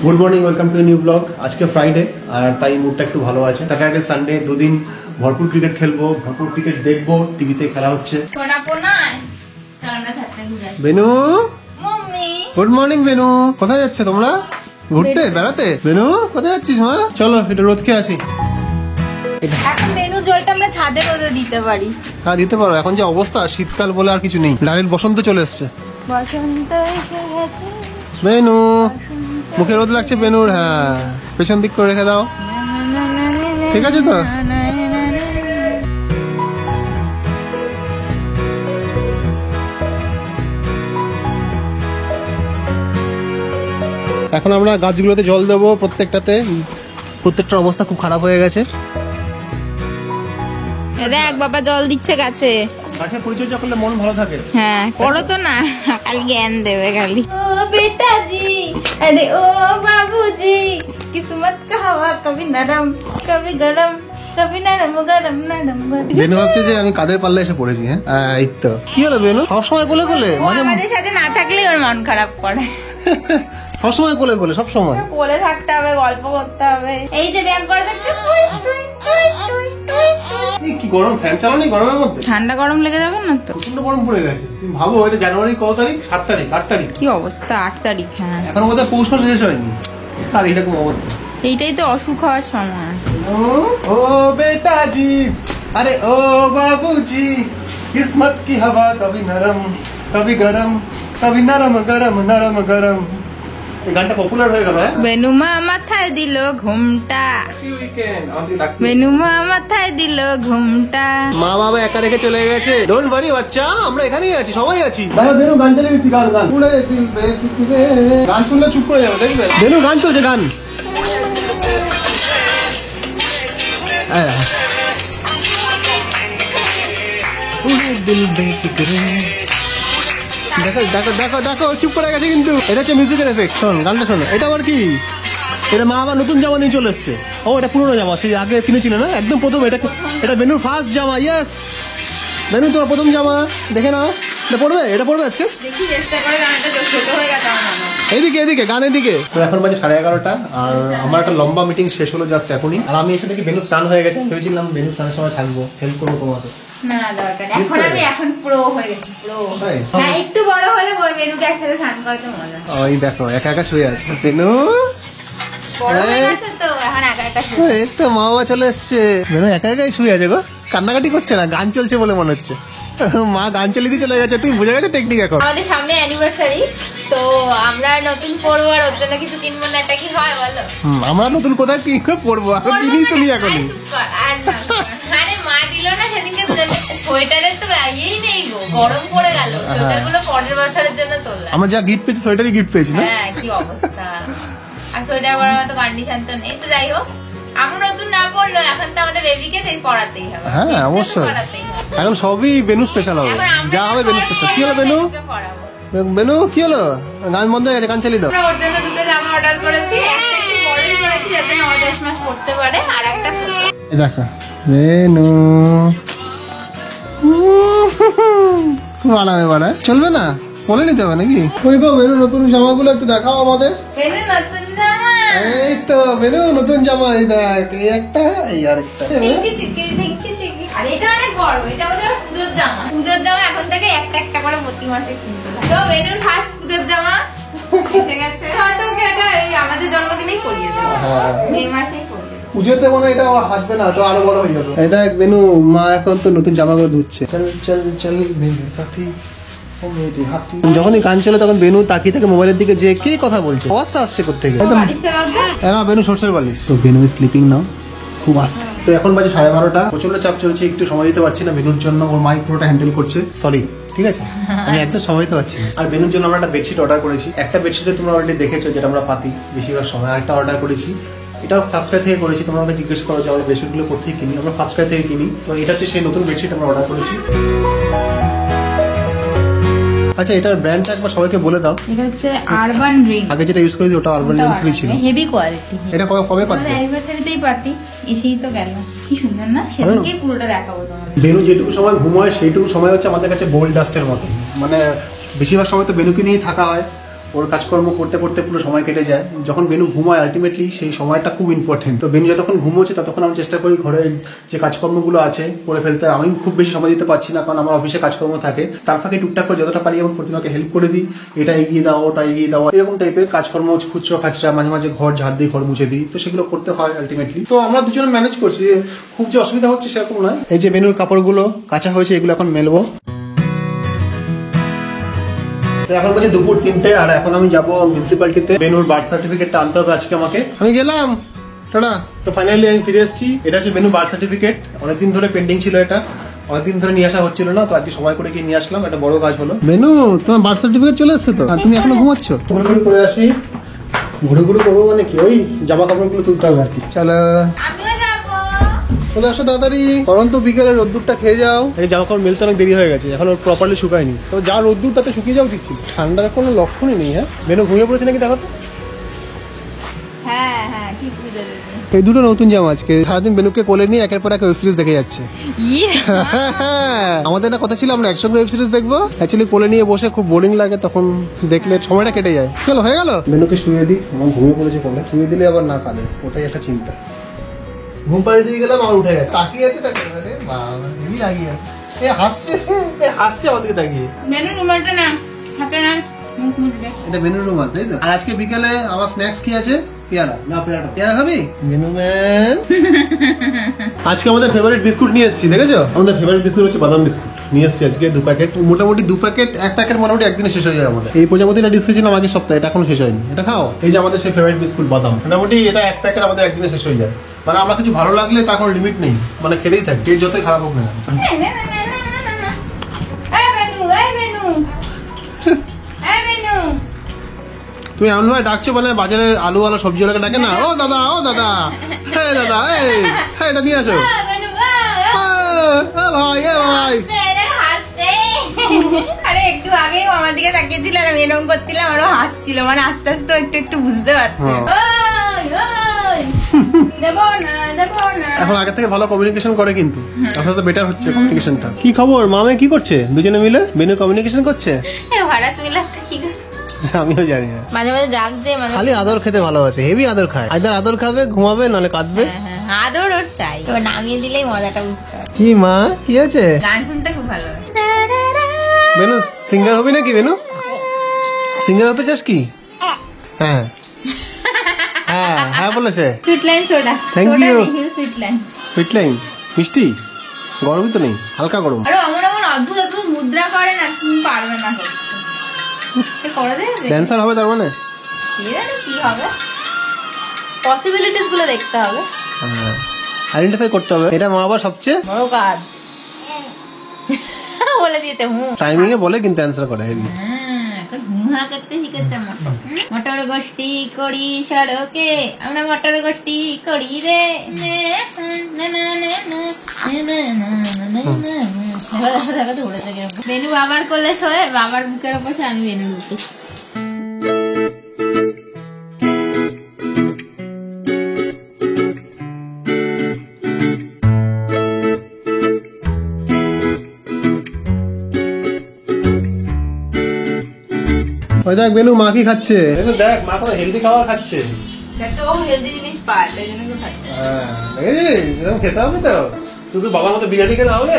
Good morning, welcome to new blog. আজকে Friday আর তাই মুডটা একটু ভালো আছে। স্যাটারডে সানডে দুদিন ভরপুর ক্রিকেট খেলবো, ভরপুর ক্রিকেট দেখবো, টিভিতে খেলা হচ্ছে। Benu, good morning Benu. কোথায় যাচ্ছে তোমরা? ঘুরতে বেড়াতে? বেনু কোথায় যাচ্ছিস মা? চলো একটু রোদ খেয়ে আসি। এখন বেনুর জলটা আমরা ছাদে রোদে দিতে পারি। হ্যাঁ দিতে পারো, এখন যে অবস্থা শীতকাল বলে আর কিছু নেই, ডাইরেক্ট বসন্ত চলে এসছে। বসন্ত এসে গেছে। বেনু মুখে রোদ লাগছে বেনুর। হ্যাঁ পেছন দিক করে রেখে দাও, ঠিক আছে তো? এখন আমরা গাছগুলোতে জল দেবো, প্রত্যেকটার অবস্থা খুব খারাপ হয়ে গেছে। দেখ বাবা জল দিচ্ছে গাছে। গাছের পরিচর্যা করলে মন ভালো থাকে। হ্যাঁ করো তো না, খালি জ্ঞান দেবে খালি। ও বেটা জি, আরে ও বাবুজি, কিসমত কা হাওয়া কবি নরম কবি গরম, কবি নরম গরম নরম গরম। বেনু ভাবছে যে আমি কাদের পাল্লা এসে পড়েছি। হ্যাঁ এই তো কি হলো বেনু, সবসময় কোলে কোলে? আমাদের সাথে না থাকলে ওর মন খারাপ করে। সবসময় কোলে কোলে, সবসময় কোলে থাকতে হবে, গল্প করতে হবে। এই যে ব্যায়াম করে দেখতে কি গরম, ফ্যান চালানি গরমের মধ্যে? ঠান্ডা গরম লেগে যাবে না তো? প্রচন্ড গরম পড়ে গেছে। তুমি ভাবো এটা জানুয়ারি কত তারিখ? 7 তারিখ, 8 তারিখ। কি অবস্থা? 8 তারিখ। হ্যাঁ এখন বোধহয় পৌষ মাস শেষ হয়নি আর এরকম অবস্থা। এইটাই তো অসুখ হওয়ার সময়। ও বেটা জি, আরে ও বাবুজি, কিসমত কি হাওয়া কবি নরম কবি গরম, কবি নরম গরম নরম গরম। এই গানটা পপুলার হয়ে গেল। বেনুমা মাথায় দিল ঘুমটা, বেনুমা মাথায় দিল ঘুমটা। মা বাবা একা রেখে চলে গেছে। ডোন্ট ওয়ারি বাচ্চা, আমরা এখানেই আছি, সবাই আছি। দাদা বেনু গান চালিয়ে দিচ্ছি, গান গান উড়ে দিবে ফিরে। গান শুনলে চুপ করে যাবে, দেখবে বেনু গান চলছে, গান। উড়ে দিল বেফিক্রে। দেখো দেখো দেখো দেখো, চুপ করে গেছে কিন্তু। এটা হচ্ছে মিউজিকের এফেক্ট। শোন গানটা শোনো। এটা আবার কি? এটা মা আবার নতুন জামা নিয়ে চলে এসছে। ও এটা পুরোনো জামা, সেই আগে কিনেছিল না একদম প্রথম। এটা বেনুর ফার্স্ট জামা। ইয়েস বেনু, তোমার প্রথম জামা, দেখে নাও। এটা পড়বে, এটা পড়বে আজকে। দেখি চেষ্টা করে, গানটা তো ছোট হয়ে গেছে আমার মনে। এদিকে এদিকে গান এদিকে। তো এখন বাজে 11:30 আর আমার একটা লম্বা মিটিং শেষ হলো জাস্ট এখনই। আর আমি এসে দেখি বেনু স্নান হয়ে গেছে। আমি ভেবেছিলাম বেনু স্নানের সময় থাকবো, হেল্প করবো তোমাকে। না দরকার নেই, এখন আমি এখন প্রো হয়ে গেছি, প্রো। তাই? না একটু বড় হলে বলবে বেনুকে একসাথে স্নান করতে মজা। ওই দেখো একা একা শুয়ে আছে বেনু। বড় হয়ে গেছে তো এখন একা একা শুয়ে। এই তো মা বাবা চলে এসছে। বেনু একা একাই শুয়ে আছে গো, কান্নাকাটি করছে না, গান চলছে বলে মনে হচ্ছে। মা গান চালিয়ে দিয়ে চলে গেছে। তুই বুঝে গেছে টেকনিক এখন। আমাদের সামনে অ্যানিভার্সারি, তো আমরা নতুন পড়বো আর ওর জন্য কিছু কিনবো না, এটা কি হয় বলো? আমরা নতুন কোথায় কি পড়বো, এখন কিনেই তো নি এখনই। আরে মা দিল না সেদিনকে সোয়েটারের তো ইয়েই নেই গো, গরম পড়ে গেল। সোয়েটারগুলো পরের বছরের জন্য তোলা। আমরা যা গিফট পেয়েছি সোয়েটারই গিফট পেয়েছি না? হ্যাঁ কি অবস্থা। আর সোয়েটার পরার মতো কন্ডিশন তো নেই। তো যাই হোক, আমরা নতুন না পড়লো, এখন তো আমাদের বেবিকে পড়াতেই হবে। হ্যাঁ অবশ্যই, এখন সবই বেনু স্পেশাল হবে, যা হবে বেনু স্পেশাল। কি হলো বেনু? বেনু কি হলো? গান বন্ধ হয়ে গেছে, গান চালিয়ে দাও। আমরা ওর জন্য দুটো জামা অর্ডার করেছি, একটা একটু বড়ই করেছি যাতে 9-10 মাস পড়তে পারে, আর একটা ছোট। এই দেখো বেনু খুব আরামে বাড়ায়, চলবে না? বলে নিতে হবে নাকি? ওই তো বেনু নতুন জামাগুলো একটু দেখাও আমাদের। বেনু নতুন জামা। এই তো বেনু নতুন জামা, এই দেখ, এই একটা, এই আরেকটা। ঢিঙ্কি চিকি ঢিঙ্কি চিকি। আর এটা অনেক বড়, এটা বোধহয় পুজোর জামা। পুজোর জামা এখন থেকে একটা একটা করে প্রতি মাসে কিনতে হবে। তো বেনুর ফার্স্ট পুজোর জামা এসে গেছে। হয়তো ওকে এটা এই আমাদের জন্মদিনেই পরিয়ে দেবো, মে মাসেই পরিয়ে দেবো। পুজোতে মনে হয় এটা হাঁটবে না, তো আরো বড় হয়ে যাবে। এটা বেনু মা এখন তো নতুন জামাগুলো ধুচ্ছে। চল চল চল মেরে সাথী, যখনই গান চলে তখন বেনু তাকিয়ে থাকে মোবাইলের দিকে, যে কে কথা বলছে, আওয়াজটা আসছে কোত্থেকে। না বেনু সরষের বালিশ। তো বেনু স্লিপিং নাও খুব আস্তে। তো এখন বাজে 12:30, প্রচন্ড চাপ চলছে, একটু সময় দিতে পারছি না বেনুর জন্য। ওর মাইক পুরোটা হ্যান্ডেল করছে, সরি ঠিক আছে, আমি একদম সময় দিতে পারছি না। আর বেনুর জন্য আমরা একটা বেডশিট অর্ডার করেছি। একটা বেডশিটে তোমরা অলরেডি দেখেছো, যেটা আমরা পাতি বেশিরভাগ সময়। আরেকটা অর্ডার করেছি, এটাও ফার্স্ট ক্রাই থেকে করেছি। তোমরা আমাকে জিজ্ঞেস করো যে আমরা বেডশিটগুলো কোথায় কিনি, আমরা ফার্স্ট ক্রাই থেকে কিনি। তো এটা হচ্ছে সেই নতুন বেডশিট আমরা অর্ডার করেছি। আচ্ছা এটার ব্র্যান্ডটা একবার সবাইকে বলে দাও। এটা হচ্ছে আরবান রিং। আগে যেটা ইউজ করেছি ওটা আরবান রিংসই ছিল। Heavy quality. এটা কবে পাতবে? অ্যানিভার্সারিতেই পাতি, এসেই তো গেল। কি সুন্দর না, সেদিনকেই পুরোটা দেখাবো তোমাদের। বেনু যেটুকু সময় ঘুমায় সেইটুকু সময় হচ্ছে আমাদের কাছে গোল্ড ডাস্টের মতো। মানে বেশিরভাগ সময় তো বেনুকে নিয়েই থাকা হয়। ওর কাজকর্ম করতে করতে পুরো সময় কেটে যায়। যখন বেনু ঘুমায় আলটিমেটলি সেই সময়টা খুব ইম্পর্টেন্ট। তো বেনু যতক্ষণ ঘুমোচ্ছে ততক্ষণ আমি চেষ্টা করি ঘরের যে কাজকর্মগুলো আছে করে ফেলতে। আমি খুব বেশি সময় দিতে পারছি না, কারণ আমার অফিসে কাজকর্ম থাকে। তার ফাঁকে টুকটাক করে যতটা পারি এবং প্রতিমাকে হেল্প করে দিই, এটা এগিয়ে দাও ওটা এগিয়ে দাও, এরকম টাইপের কাজকর্ম, খুচরো খাচরা, মাঝে মাঝে ঘর ঝাড় দিই, ঘর মুছে দিই। তো সেগুলো করতে হয় আলটিমেটলি। তো আমরা দুজনে ম্যানেজ করছি, খুব যে অসুবিধা হচ্ছে সেরকম নয়। এই যে বেনুর কাপড়গুলো কাঁচা হয়েছে, এগুলো এখন মেলবো। এখন বলছে দুপুর 3টে, আর এখন আমি যাবো মিউনিসিপ্যালিটিতে বেনুর বার্থ সার্টিফিকেটটা আনতে হবে আজকে আমাকে। আমি গেলাম টাটা। তো ফাইনালি আমি ফিরে এসেছি। এটা হচ্ছে বেনুর বার্থ সার্টিফিকেট। অনেকদিন ধরে পেন্ডিং ছিল, এটা অনেকদিন ধরে নিয়ে আসা হচ্ছিল না, তো আজকে সময় করে গিয়ে নিয়ে আসলাম। একটা বড় কাজ হলো। বেনু তোমার বার্থ সার্টিফিকেট চলে এসেছে তো, আর তুমি এখনো ঘুমাচ্ছ? ঘুরে ঘুরে করে আসি। ঘুরে ঘুরে করবো মানে কি, ওই জামা কাপড়গুলো তুলতে হবে আর কি। চলো চলে আসো তাড়াতাড়ি, কারণ তো বিকেলে রোদ্দুরটা খেয়ে যাও। এই জামা কাপড় মেলতে অনেক দেরি হয়ে গেছে, এখন ওর প্রপারলি শুকায়নি। তো যা রোদ্দুর তাতে শুকিয়ে যাও দিচ্ছি। ঠান্ডার কোনো লক্ষণই নেই। হ্যাঁ বেনু ঘুমিয়ে পড়েছে নাকি দেখো তো। হ্যাঁ হ্যাঁ ঠিক বুঝে দেবে। এই দুটো নতুন জামা আজকে। সারাদিন বেনুকে কোলে নিয়ে একের পর এক ওয়েব সিরিজ দেখে যাচ্ছে। আমাদের একটা কথা ছিল আমরা একসঙ্গে ওয়েব সিরিজ দেখবো। অ্যাকচুয়ালি কোলে নিয়ে বসে খুব বোরিং লাগে, তখন দেখলে সময়টা কেটে যায়। চলো হয়ে গেল। বেনুকে শুয়ে দিই, আমার ঘুমিয়ে পড়েছে কোলে। শুয়ে দিলে আবার না কাঁদে, ওটাই একটা চিন্তা। ঘুম পাড়িয়ে দিয়ে গেলাম, আমার উঠে গেছে। তাকিয়ে আছে তাকে, আরে বাবা হেভি লাগিয়ে এ হাসছে, হাসছে আমাদেরকে তাকিয়ে। মেনু রুমালটা না হাতে না, মুখ মুছবে। এটা বেনুর রুমাল তাই তো। আর আজকে বিকেলে আমার স্ন্যাক্স কি আছে? পেয়ারা। না পেয়ারা, পেয়ারা খাবি বেনু ম্যান? আজকে আমাদের ফেভারিট বিস্কুট নিয়ে এসেছি, দেখেছো? আমাদের ফেভারিট বিস্কুট হচ্ছে বাদাম বিস্কুট নিয়ে এসেছি আজকে 2 প্যাকেট। মোটামুটি 2 প্যাকেট, 1 প্যাকেট মোটামুটি একদিনে শেষ হয়ে যায় আমাদের। এই প্রজাপতিটা ডিসকাস ছিলাম আগের সপ্তাহে, এটা এখনো শেষ হয়নি। এটা খাও। এই যে আমাদের সেই ফেভারিট বিস্কুট বাদাম, মোটামুটি এটা 1 প্যাকেট আমাদের একদিনে শেষ হয়ে যায়। মানে আমরা কিছু ভালো লাগলে তার কোনো লিমিট নেই, মানে খেতেই থাকি, পেট যতই খারাপ হোক না। তুমি এমন ভাবে ডাকছো মানে বাজারে আলু আলু সবজিওয়ালাকে ডাকে না, ও দাদা ও দাদা, হ্যাঁ দাদা, এই হ্যাঁ এটা নিয়ে আসো। ভাই এ ভাই, আরে একটু আগেও আমার দিকে তাকিয়েছিল আর আমি এরকম করছিলাম, আরো হাসছিল। মানে আস্তে আস্তে একটু একটু বুঝতে পারছে। এখন আগে থেকে ভালো কমিউনিকেশন করে, কিন্তু আস্তে আস্তে বেটার হচ্ছে কমিউনিকেশনটা। কি খবর মামে, কি করছে দুজনে মিলে? বেনু কমিউনিকেশন করছে। আমিও জানি না, মাঝে মাঝে জাগছে, খালি আদর খেতে ভালোবাসে, হেভি আদর খায়। আইদার আদর খাবে, ঘুমাবে, নাহলে কাঁদবে। আদর ওর চাই, তো নামিয়ে দিলেই মজাটা বুঝতে পারবে। কি মা কি আছে? গান শুনতে খুব ভালো। বেনু সিঙ্গার হবি নাকি? বেনু সিঙ্গার হতে চাস কি? হ্যাঁ হ্যাঁ হ্যাঁ বলেছে। Sweet lime soda. Thank you. Sweet lime. Sweet lime মিষ্টি, গরমই তো নেই, হালকা গরম। আরে এমন এমন অদ্ভুত অদ্ভুত মুদ্রা করে না, তুমি পারবে না করতে। করে দে, ক্যান্সার হবে তার মানে? কি জানি কি হবে, পসিবিলিটিস গুলো দেখতে হবে, আইডেন্টিফাই করতে হবে। এটা মা বাবার সবচেয়ে বড় কাজ। বলে দিয়েছে টাইমিং এ বলে, কিন্তু অ্যানসার করে হেভি। এখন হুহা করতে শিখেছে। মটর গোষ্ঠী করি সড়কে, আমরা মটর গোষ্ঠী করি রে। বেনু বাবার কোলে শোয়ে, বাবার বুকের ওপর আমি বেনু বুকে। ওই দেখ বেনু মা কি খাচ্ছে, দেখ মা কত হেলদি খাবার খাচ্ছে। ও হেলদি জিনিস পায়, তাই জন্য তো খাচ্ছে। হ্যাঁ দেখেছিস, এরকম খেতে হবে তো। তুই বাবার মতো বিরিয়ানি খেতে হবে।